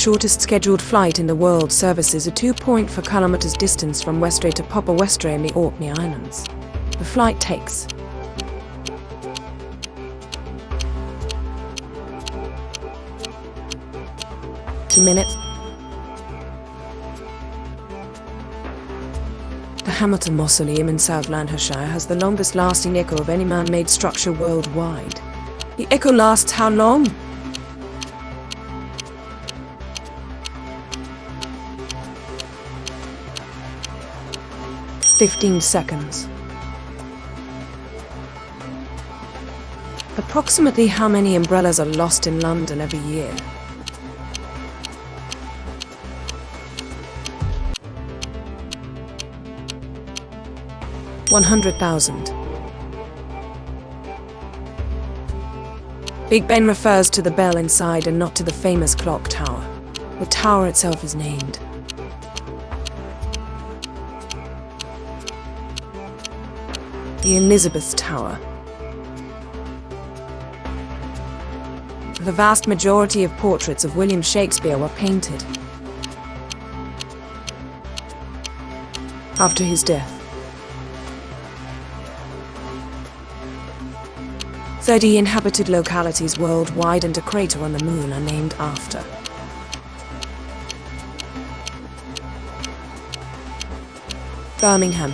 shortest scheduled flight in the world services a 2.4 kilometers distance from Westray to Papa Westray in the Orkney Islands. The flight takes 2 minutes. The Hamilton Mausoleum in South Lanarkshire has the longest lasting echo of any man-made structure worldwide. The echo lasts how long? 15 seconds. Approximately how many umbrellas are lost in London every year? $100,000. Big Ben refers to the bell inside and not to the famous clock tower. The tower itself is named. The Elizabeth Tower. The vast majority of portraits of William Shakespeare were painted after his death. 30 inhabited localities worldwide and a crater on the moon are named after. Birmingham.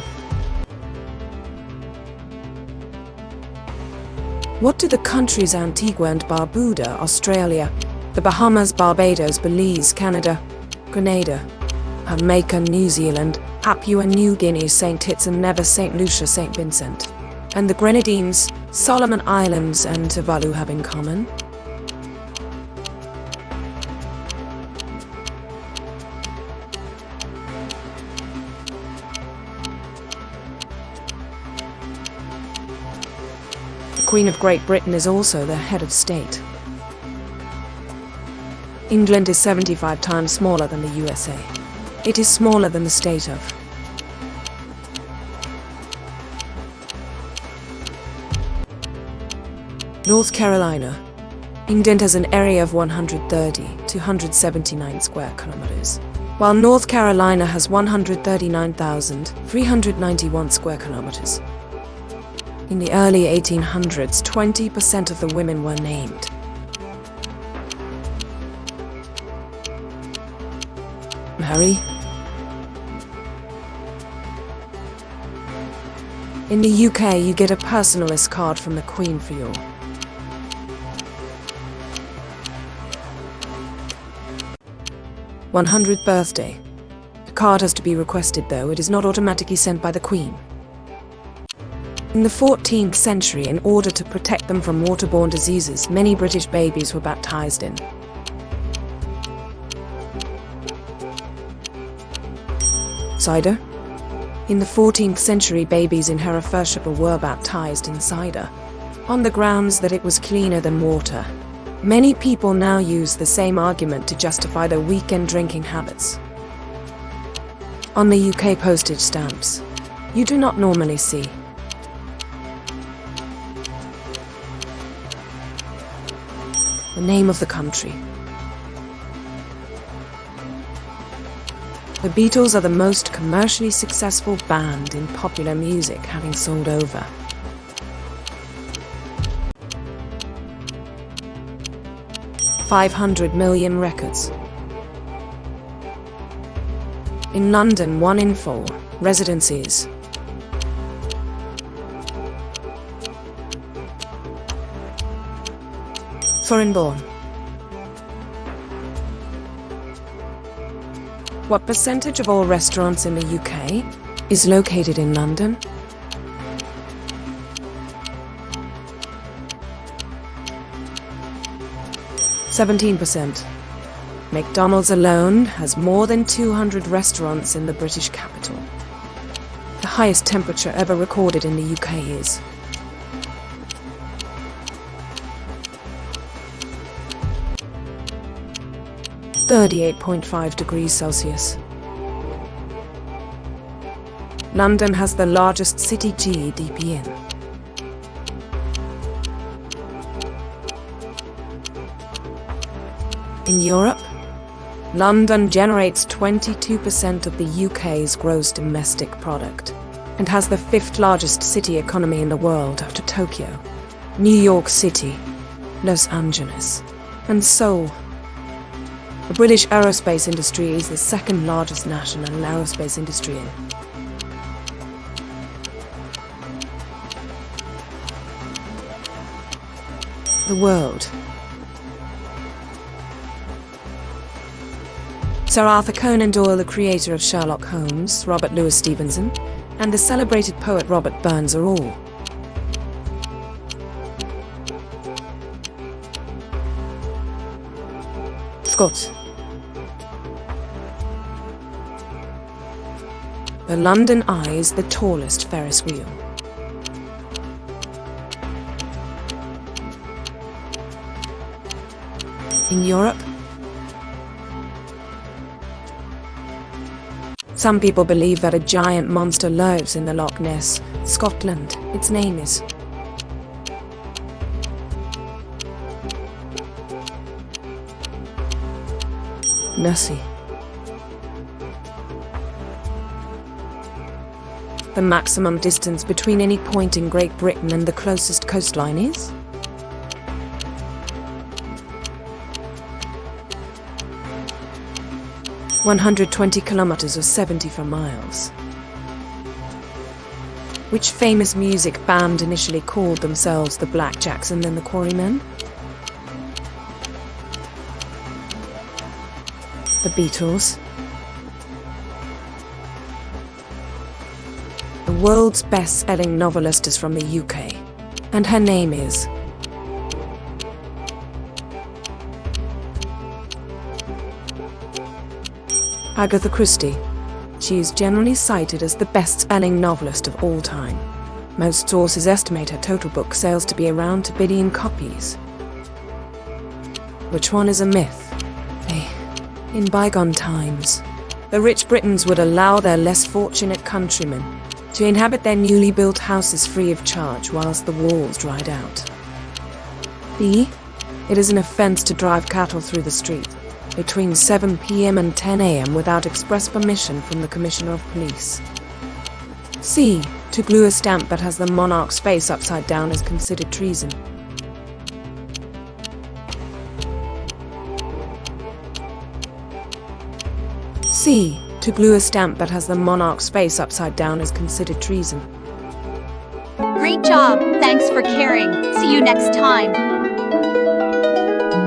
What do the countries Antigua and Barbuda, Australia, the Bahamas, Barbados, Belize, Canada, Grenada, Jamaica, New Zealand, Papua New Guinea, St. Kitts and Nevis, St. Lucia, St. Vincent, and the Grenadines, Solomon Islands and Tuvalu have in common? The Queen of Great Britain is also the head of state. England is 75 times smaller than the USA. It is smaller than the state of North Carolina. England has an area of 130,279 square kilometers, while North Carolina has 139,391 square kilometers. In the early 1800s, 20% of the women were named. Mary. In the UK, you get a personalist card from the Queen for your 100th birthday. The card has to be requested, though it is not automatically sent by the Queen. In the 14th century, in order to protect them from waterborne diseases, many British babies were baptized in cider. In the 14th century, babies in Herefordshire were baptized in cider, on the grounds that it was cleaner than water. Many people now use the same argument to justify their weekend drinking habits. On the UK postage stamps, you do not normally see the name of the country. The Beatles are the most commercially successful band in popular music, having sold over 500 million records. In London, 1 in 4 residences foreign-born. What percentage of all restaurants in the UK is located in London? 17%. McDonald's alone has more than 200 restaurants in the British capital. The highest temperature ever recorded in the UK is 38.5 degrees Celsius. London has the largest city GDP in Europe. London generates 22% of the UK's gross domestic product and has the fifth largest city economy in the world after Tokyo, New York City, Los Angeles, and Seoul. The British aerospace industry is the second largest national aerospace industry in the world. Sir Arthur Conan Doyle, the creator of Sherlock Holmes, Robert Louis Stevenson, and the celebrated poet Robert Burns are all Scots. The London Eye is the tallest Ferris wheel. In Europe, some people believe that a giant monster lives in the Loch Ness, Scotland. Its name is Nessie. The maximum distance between any point in Great Britain and the closest coastline is 120 kilometers or 74 miles. Which famous music band initially called themselves the Blackjacks and then the Quarrymen? The Beatles. The world's best-selling novelist is from the UK, and her name is Agatha Christie. She is generally cited as the best-selling novelist of all time. Most sources estimate her total book sales to be around 2 billion copies. Which one is a myth? In bygone times, the rich Britons would allow their less fortunate countrymen to inhabit their newly built houses free of charge whilst the walls dried out. B. It is an offence to drive cattle through the street between 7 p.m. and 10 a.m. without express permission from the Commissioner of Police. C. To glue a stamp that has the monarch's face upside down is considered treason. C. To glue a stamp that has the monarch's face upside down is considered treason. Great job! Thanks for caring. See you next time.